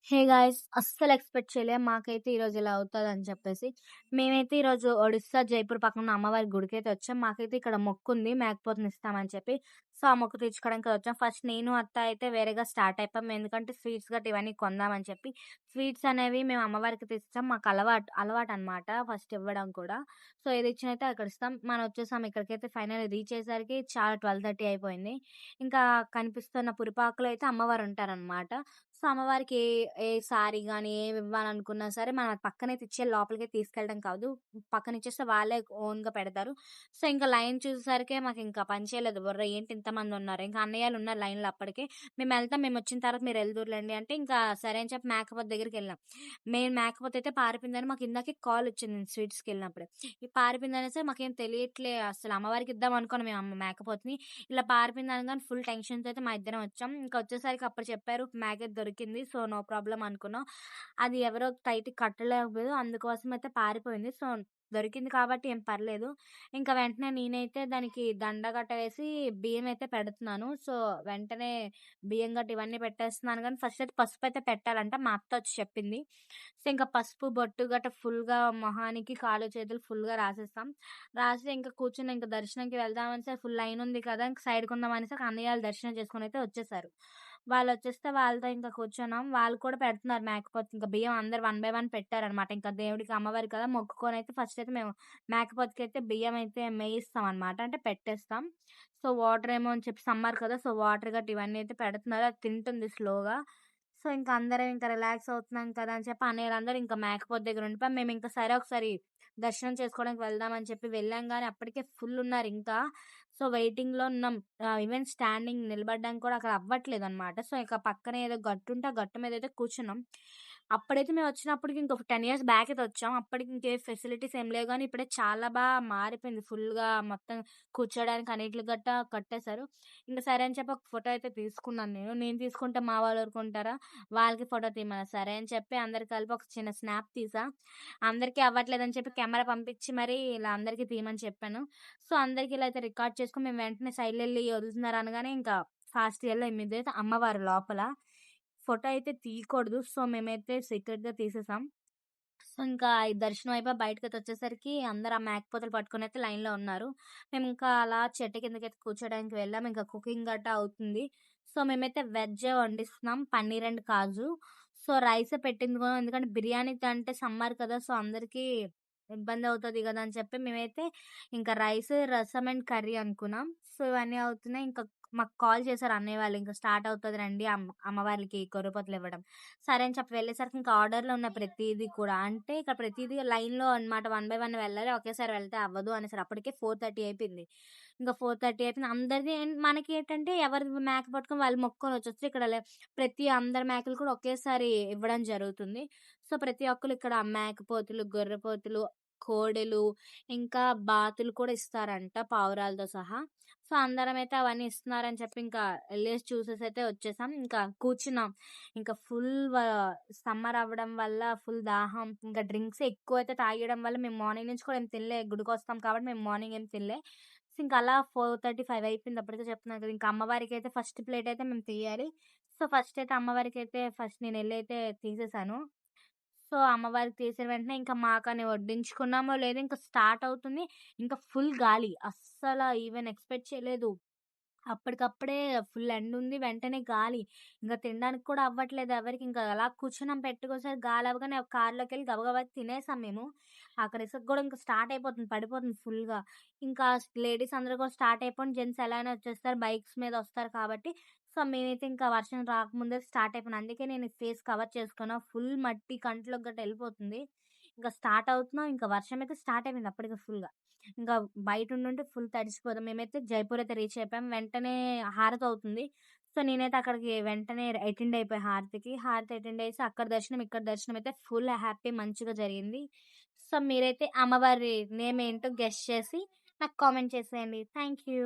Hey guys! అస్సలు expect చేయలే. మాకైతే ఈరోజు ఇలా అవుతదని చెప్పేసి. మేమైతే ఈరోజు ఒడిస్సా, జైపూర్ పక్కన ఉన్న అమ్మవారి గుడికైతే వచ్చాం. మాకైతే ఇక్కడ మొక్కుంది మేకపోతుని ఇస్తామని చెప్పి. సో, ఆ మొక్కు తీర్చుకోవడానికి వచ్చాం. ఫస్ట్ నేను, అత్త అయితే వేరేగా స్టార్ట్ అయిపోయాం. ఎందుకంటే స్వీట్స్ గట్రా ఇవన్నీ కొందామని చెప్పి. స్వీట్స్ అనేవి మేము అమ్మవారికి తెచ్చిస్తాం. మాకు అలవాటనమాట ఫస్ట్ ఇవ్వడం కూడా. సో, ఏది ఇచ్చినా అయితే అక్కడ ఇస్తాం. మనం వచ్చేసాం ఇక్కడికైతే ఫైనల్లీ రీచ్ అయ్యేసరికి చాలా 12:30 అయిపోయింది. ఇంకా కనిపిస్తున్న పురిపాకలో అయితే అమ్మవారు ఉంటారనమాట. సో, అమ్మవారికి ఏ సారీ గాని, ఏమివ్వాలనుకున్నా సరే మనం అది పక్కనైతే ఇచ్చేయాలి. లోపలికైతే తీసుకెళ్ళడం కాదు. పక్కనిచ్చేస్తే వాళ్ళే ఓన్‌గా పెడతారు. సో, ఇంక లైన్ చూసేసరికే మాకింక పని చేయలేదు బుర్ర. ఏంటి ఇంతమందున్నారు. ఇంకా అన్నయ్యలున్నారు లైన్‌లో అప్పటికే. మేమెళ్తాం, మేమొచ్చిన తర్వాత మీరెళ్దురులెండి అంటే, ఇంకా సరే అని చెప్పి మేకపోతు దగ్గరికెళ్ళాం. మెయిన్ మేకపోతయితే పారిపోయిందని మాకు ఇందాకే కాలొచ్చింది నేను స్వీట్స్‌కెళ్ళినప్పుడే. ఈ పారిపోయిందనేసి మాకేం తెలియట్లే అసలు. అమ్మవారికి ఇద్దాం అనుకున్నాం మేము మేకపోతుని. ఇలా పారిపోయింది అనగానే ఫుల్ టెన్షన్‌తో అయితే మా ఇద్దరం వచ్చాం. ఇంకా వచ్చేసరికి అప్పుడు చెప్పారు మేకైతే దొరికింది. సో, నో ప్రాబ్లమ్ అనుకున్నాం. అది ఎవరో టైట్‌గా కట్టలేకపోయారు. అందుకోసం అయితే పారిపోయింది. సో, దొరికింది కాబట్టి ఏం పర్లేదు. ఇంకా వెంటనే నేనైతే దానికి దండ గట్ట వేసి బియ్యం అయితే పెడుతున్నాను. సో, వెంటనే బియ్యం గట్ట ఇవన్నీ పెట్టేస్తున్నాను గానీ ఫస్ట్ అయితే పసుపయితే పెట్టాలంట. మా అత్త వచ్చి చెప్పింది. సో, ఇంకా పసుపు, బొట్టు గట్ట ఫుల్‌గా మొహానికి, కాళ్ళు, చేతులు ఫుల్‌గా రాసేస్తాం. రాసి ఇంక కూర్చొని ఇంక దర్శనంకి వెళ్దామనేసి ఫుల్ లైన్ ఉంది కదా! ఇంక సైడ్‌కుందాం అనేసి అన్నయ్య ఆళ్ళు దర్శనం చేసుకొనైతే వచ్చేసారు. వాళ్ళొచ్చేస్తే వాళ్ళతో ఇంకా కూర్చున్నాం. వాళ్ళు కూడా పెడుతున్నారు మేకపోతుకి. ఇంక బియ్యం అందరూ వన్ బై వన్ పెట్టారనమాట. ఇంకా దేవుడికి అమ్మవారికి కదా! మొక్కుకొనైతే ఫస్ట్ అయితే మేము మేకపోతుకైతే బియ్యం అయితే మేయిస్తామనమాట. అంటే పెట్టేస్తాం. సో, వాటర్ ఏమో అని చెప్పి సమ్మర్ కదా! సో, వాటర్ గట్ట ఇవన్నీ అయితే పెడుతున్నారు. అది తింటుంది స్లోగా. సో, ఇంక అందరం ఇంక రిలాక్స్ అవుతున్నాం కదా! అని చెప్పి అన్నయ్యలందరూ ఇంకా మేకపోతు దగ్గర ఉండిపోయాం. మేమింక సరే ఒకసారి దర్శనం చేసుకోవడానికి వెళ్దాం అని చెప్పి వెళ్ళాం గానీ అప్పటికే ఫుల్ ఉన్నారింకా. సో, వెయిటింగ్‌లో ఉన్నాం. ఈవెన్ స్టాండింగ్ నిలబడడానికి కూడా అక్కడ అవ్వట్లేదనమాట. సో, ఇక పక్కనే ఏదో గట్టుంటే ఆ గట్టు మీదయితే కూర్చున్నాం. అప్పుడైతే మేమొచ్చినప్పటికి ఇంకొక 10 ఇయర్స్ బ్యాక్ అయితే వచ్చాం. అప్పటికి ఇంకే ఫెసిలిటీస్ ఏం లేవు గానీ ఇప్పుడైతే చాలా మారిపోయింది. ఫుల్‌గా మొత్తం కూర్చోడానికి అన్నిట్లికి గట్టా కట్టేశారు. ఇంక సరే అని చెప్పి ఒక ఫోటో అయితే తీసుకున్నాను నేను. నేను తీసుకుంటే మా వాళ్ళు ఊరుకుంటారా? వాళ్ళకి ఫోటో తీయమన్నారు. సరే అని చెప్పి అందరు కలిపి ఒక చిన్న స్నాప్ తీసా. అందరికీ అవ్వట్లేదని చెప్పి కెమెరా పంపించి మరీ ఇలా అందరికీ తీయమని చెప్పాను. సో, అందరికి ఇలా అయితే రికార్డ్ చేసుకొని మేము వెంటనే సైడ్‌లెళ్లి వదులుతున్నారు అనగానే ఇంకా ఫాస్ట్‌గా ఎళ్ళాం. ఇమ్మీడియేట్ అమ్మవారు లోపల. ఫోటో అయితే తీయకూడదు. సో, మేమైతే సీక్రెట్‌గా తీసేసాం. సో, ఇంకా ఈ దర్శనం అయిపోయి బయటకైతే వచ్చేసరికి అందరూ ఆ మేకపోతులు పట్టుకొనైతే లైన్‌లో ఉన్నారు. మేమింకా అలా చెట్టు కిందకైతే కూర్చోడానికి వెళ్ళాం. ఇంకా కుకింగ్ గట్టా అవుతుంది. సో, మేమైతే వెజ్జే వండిస్తున్నాం. పన్నీర్ అండ్ కాజు. సో, రైసే పెట్టింది కూడా ఎందుకంటే బిర్యానీ అంటే సమ్మర్ కదా! సో, అందరికీ ఇబ్బందవుతది గదా! అని చెప్పి మేమైతే ఇంకా రైస్, రసం అండ్ కర్రీ అనుకున్నాం. సో, ఇవన్నీ అవుతున్నాయి. ఇంకా మాకు కాల్ చేశారు అన్నయ్య వాళ్ళు. "ఇంక స్టార్ట్ అవుతది రండి అమ్మవార్లకి కొర్రపోతులివ్వడం." సరే అని చెప్పి వెళ్ళేసరికి ఇంకా ఆర్డర్‌లో ఉన్న ప్రతీది కూడా అంటే ఇక్కడ ప్రతీదీ లైన్‌లో అనమాట. వన్ బై వన్ వెళ్ళాలి. ఒకేసారి వెళ్తే అవ్వదు అనేసారు. అప్పటికే 4:30 అయిపోయింది. ఇంక 4:30 అయిపోయింది. అందరిది మనకేంటంటే ఎవరిది మేక పట్టుకొని వాళ్ళు మొక్కొని వచ్చేస్తారు. ఇక్కడ ప్రతి అందరి మేకలు కూడా ఒకేసారి ఇవ్వడం జరుగుతుంది. సో, ప్రతి ఒక్కళ్ళు ఇక్కడ మేకపోతులు, గొర్రెపోతులు, కోడెలు, ఇంకా బాతులు కూడా ఇస్తారంట పావురాలతో సహా. సో, అందరమైతే అవన్నీ ఇస్తున్నారని చెప్పి ఇంకా ఎళ్ళేసి చూసేసైతే వచ్చేసాం. ఇంకా కూర్చున్నాం. ఇంకా ఫుల్ సమ్మర్ అవ్వడం వల్ల ఫుల్ దాహం. ఇంకా డ్రింక్స్ ఎక్కువైతే తాగేయడం వల్ల మేము మార్నింగ్ నుంచి కూడా ఏం తినలే. గుడికొస్తాం కాబట్టి మేము మార్నింగ్ ఏం తినలే. సో, ఇంక అలా 4:35 అయిపోయింది. అప్పటికే చెప్తున్నాను కదా! ఇంకా అమ్మవారికైతే ఫస్ట్ ప్లేట్ అయితే మేము తీయాలి. సో, ఫస్ట్ అయితే అమ్మవారికైతే ఫస్ట్ నేనెళ్లి అయితే తీసేసాను. సో, అమ్మవారికి తీసిన వెంటనే ఇంకా మాకని వడ్డించుకున్నామో లేదో ఇంక స్టార్ట్ అవుతుంది. ఇంకా ఫుల్ గాలి. అస్సల ఈవెన్ ఎక్స్‌పెక్ట్ చేయలేదు. అప్పటికప్పుడే ఫుల్ ఎండుంది. వెంటనే గాలి. ఇంక తినడానికి కూడా అవ్వట్లేదు ఎవరికీ. ఇంకా అలా కూర్చున్నాం పెట్టుకోసారి గాలవ్వగానే ఒక కార్‌లోకెళ్ళి గబగబా తినేసాం మేము. అక్కడ ఇసుక గూడా ఇంక స్టార్ట్ అయిపోతుంది. పడిపోతుంది ఫుల్‌గా. ఇంకా లేడీస్ అందరూ కూడా స్టార్ట్ అయిపోయి జెంట్స్ ఎలా అయినా వచ్చేస్తారు. బైక్స్ మీద వస్తారు కాబట్టి. సో, మేమైతే ఇంకా వర్షం రాకముందే స్టార్ట్ అయిపోయాను. అందుకే నేను ఫేస్ కవర్ చేసుకున్నా. ఫుల్ మట్టి కంట్లోకి గట్టా ఎళ్ళిపోతుంది. ఇంక స్టార్ట్ అవుతున్నాం. ఇంక వర్షం అయితే స్టార్ట్ అయిపోయింది అప్పటికే ఫుల్‌గా. ఇంకా బయటుండుంటే ఫుల్ తడిసిపోతాం. మేమైతే జైపూర్ అయితే రీచ్ అయిపోయాం. వెంటనే హారతవుతుంది. సో, నేనైతే అక్కడికి వెంటనే అటెండ్ అయిపోయా హారతికి. హారతి అటెండ్ అయ్యేసి అక్కడ దర్శనం, ఇక్కడ దర్శనం అయితే ఫుల్ హ్యాపీ మంచిగా జరిగింది. సో, మీరైతే అమ్మవారి నేమ్ ఏంటో గెస్ చేసి నాకు కామెంట్ చేసేయండి. Thank you.